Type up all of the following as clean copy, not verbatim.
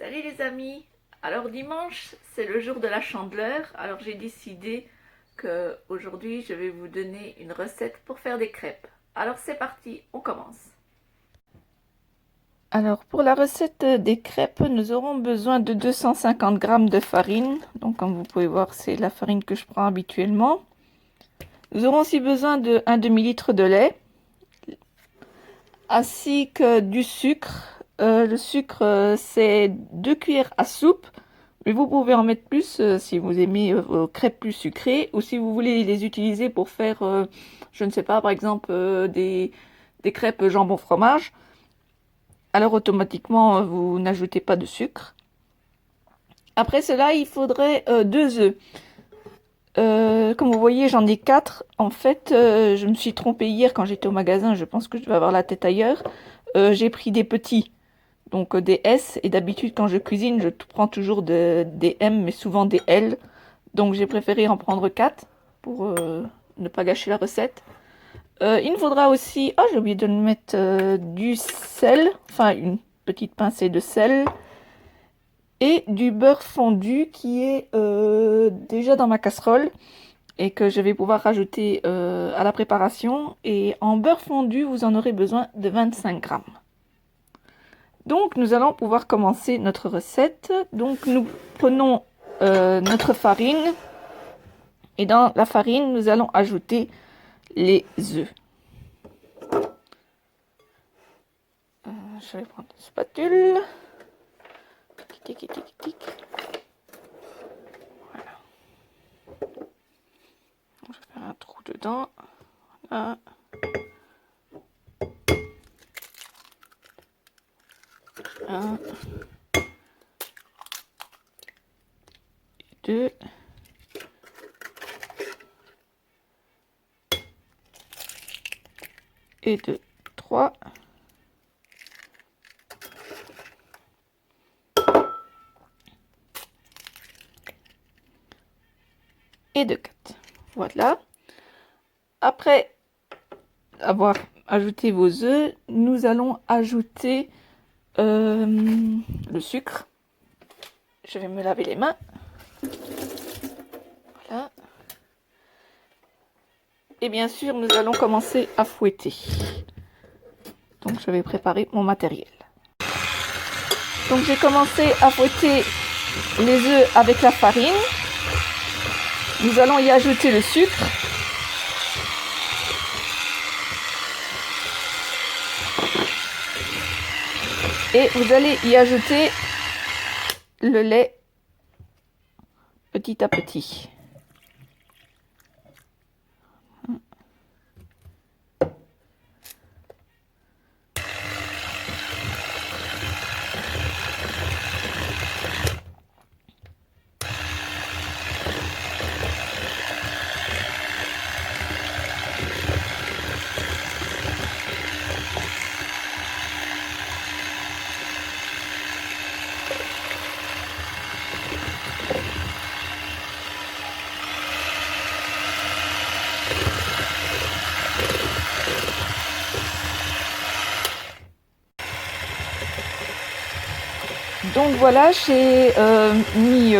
Salut les amis! Alors dimanche, c'est le jour de la Chandeleur, alors j'ai décidé que aujourd'hui je vais vous donner une recette pour faire des crêpes. Alors c'est parti, on commence. Alors pour la recette des crêpes, nous aurons besoin de 250 g de farine. Donc comme vous pouvez voir, c'est la farine que je prends habituellement. Nous aurons aussi besoin de 1 demi-litre de lait, ainsi que du sucre. Le sucre, c'est 2 cuillères à soupe. Mais vous pouvez en mettre plus si vous aimez vos crêpes plus sucrées ou si vous voulez les utiliser pour faire, je ne sais pas, par exemple des crêpes jambon fromage. Alors automatiquement, vous n'ajoutez pas de sucre. Après cela, il faudrait 2 œufs. Comme vous voyez, j'en ai 4. En fait, je me suis trompée hier quand j'étais au magasin. Je pense que je devais avoir la tête ailleurs. J'ai pris des petits. Donc des S, et d'habitude quand je cuisine, je prends toujours des M, mais souvent des L. Donc j'ai préféré en prendre 4 pour ne pas gâcher la recette. Il nous faudra aussi, oh j'ai oublié de mettre du sel, enfin une petite pincée de sel. Et du beurre fondu qui est déjà dans ma casserole et que je vais pouvoir rajouter à la préparation. Et en beurre fondu, vous en aurez besoin de 25 g. Donc nous allons pouvoir commencer notre recette. Donc nous prenons notre farine et dans la farine nous allons ajouter les œufs. Je vais prendre une spatule. Tic, tic, tic, tic. Voilà. Je vais faire un trou dedans. Voilà. Un. Deux. Et deux. Trois. Et de 4. Voilà. Après avoir ajouté vos œufs, nous allons ajouter le sucre. Je vais me laver les mains. Voilà. Et bien sûr, nous allons commencer à fouetter. Donc je vais préparer mon matériel. Donc j'ai commencé à fouetter les œufs avec la farine. Nous allons y ajouter le sucre. Et vous allez y ajouter le lait petit à petit. Donc voilà, j'ai mis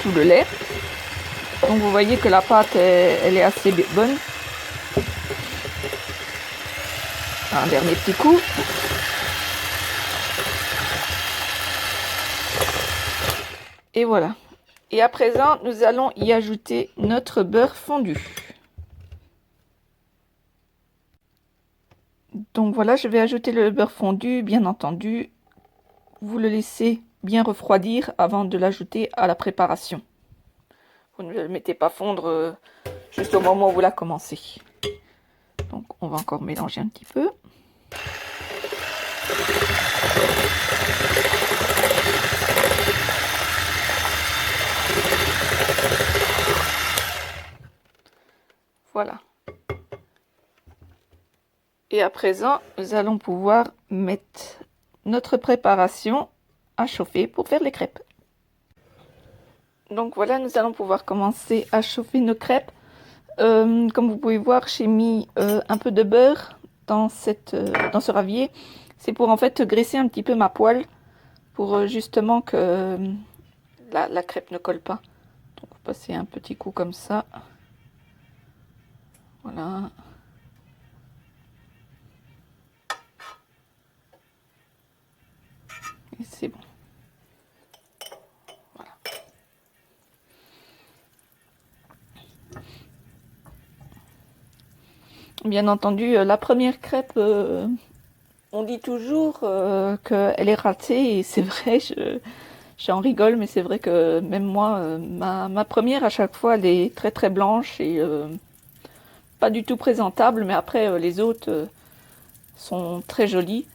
tout le lait. Donc vous voyez que la pâte, elle est assez bonne. Un dernier petit coup. Et voilà. Et à présent, nous allons y ajouter notre beurre fondu. Donc voilà, je vais ajouter le beurre fondu, bien entendu. Vous le laissez bien refroidir avant de l'ajouter à la préparation. Vous ne le mettez pas fondre juste au moment où vous la commencez. Donc on va encore mélanger un petit peu. Voilà. Et à présent, nous allons pouvoir mettre notre préparation à chauffer pour faire les crêpes. Donc voilà, nous allons pouvoir commencer à chauffer nos crêpes. Comme vous pouvez voir, j'ai mis un peu de beurre dans ce ravier. C'est pour en fait graisser un petit peu ma poêle pour justement que la crêpe ne colle pas. Donc vous passez un petit coup comme ça. Voilà. Et c'est bon. Voilà. Bien entendu, la première crêpe, on dit toujours qu'elle est ratée, et c'est vrai, j'en rigole, mais c'est vrai que même moi, ma première à chaque fois, elle est très très blanche et pas du tout présentable, mais après les autres sont très jolies.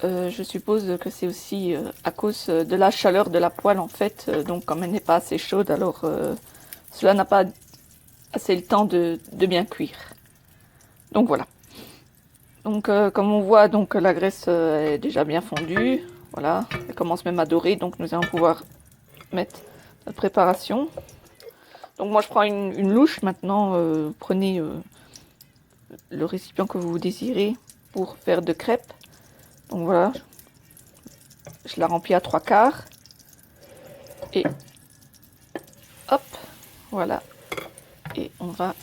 Je suppose que c'est aussi à cause de la chaleur de la poêle en fait, donc comme elle n'est pas assez chaude, alors cela n'a pas assez le temps de bien cuire. Donc voilà. Donc comme on voit, donc la graisse est déjà bien fondue. Voilà, elle commence même à dorer, donc nous allons pouvoir mettre notre préparation. Donc moi je prends une louche maintenant. Prenez le récipient que vous désirez pour faire de crêpes. Donc voilà, je la remplis à 3/4 et hop, voilà. Et on va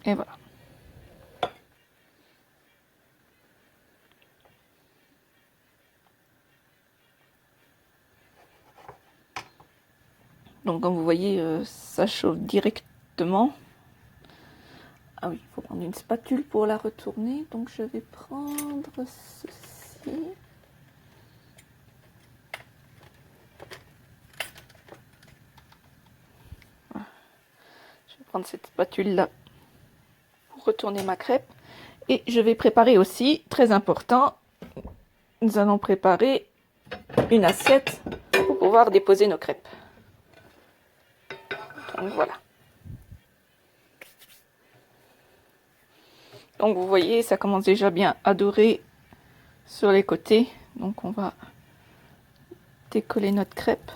et voilà. Donc comme vous voyez, ça chauffe directement. Ah oui, il faut prendre une spatule pour la retourner. Donc je vais prendre ceci. Voilà. Je vais prendre cette spatule là pour retourner ma crêpe. Et je vais préparer aussi, très important, nous allons préparer une assiette pour pouvoir déposer nos crêpes. Donc voilà. Donc vous voyez, ça commence déjà bien à dorer sur les côtés. Donc on va décoller notre crêpe.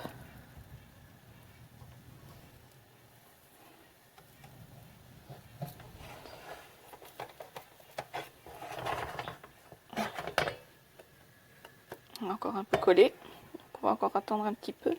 On a encore un peu collé. On va encore attendre un petit peu.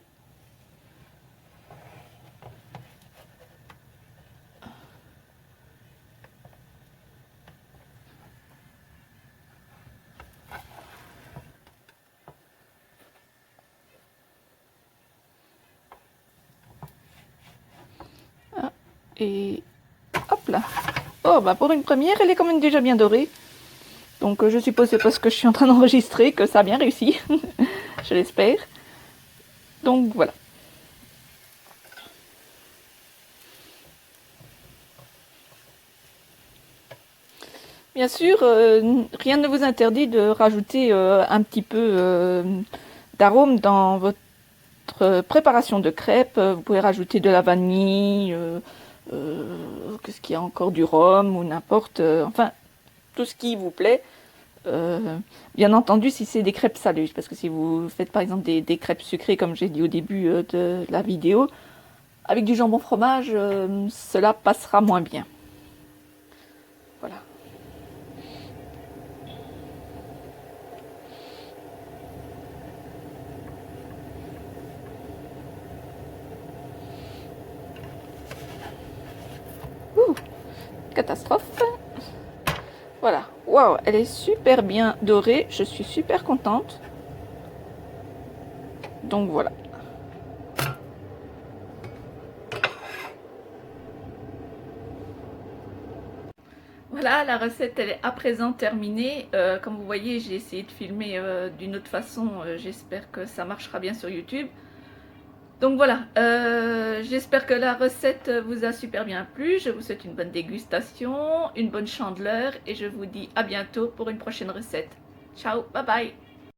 Ah, et hop là. Oh, bah pour une première, elle est quand même déjà bien dorée. Donc je suppose c'est parce que je suis en train d'enregistrer que ça a bien réussi. Je l'espère. Donc voilà. Bien sûr, rien ne vous interdit de rajouter un petit peu d'arôme dans votre préparation de crêpes. Vous pouvez rajouter de la vanille, qu'est-ce qu'il y a encore, du rhum ou n'importe, enfin tout ce qui vous plaît. Bien entendu, si c'est des crêpes salées, parce que si vous faites par exemple des crêpes sucrées, comme j'ai dit au début de la vidéo, avec du jambon fromage, cela passera moins bien. Voilà. Ouh, catastrophe. Voilà. Waouh, elle est super bien dorée. Je suis super contente. Donc voilà. Voilà, la recette elle est à présent terminée. Comme vous voyez, j'ai essayé de filmer d'une autre façon. J'espère que ça marchera bien sur YouTube. Donc voilà, j'espère que la recette vous a super bien plu. Je vous souhaite une bonne dégustation, une bonne chandeleur et je vous dis à bientôt pour une prochaine recette. Ciao, bye bye.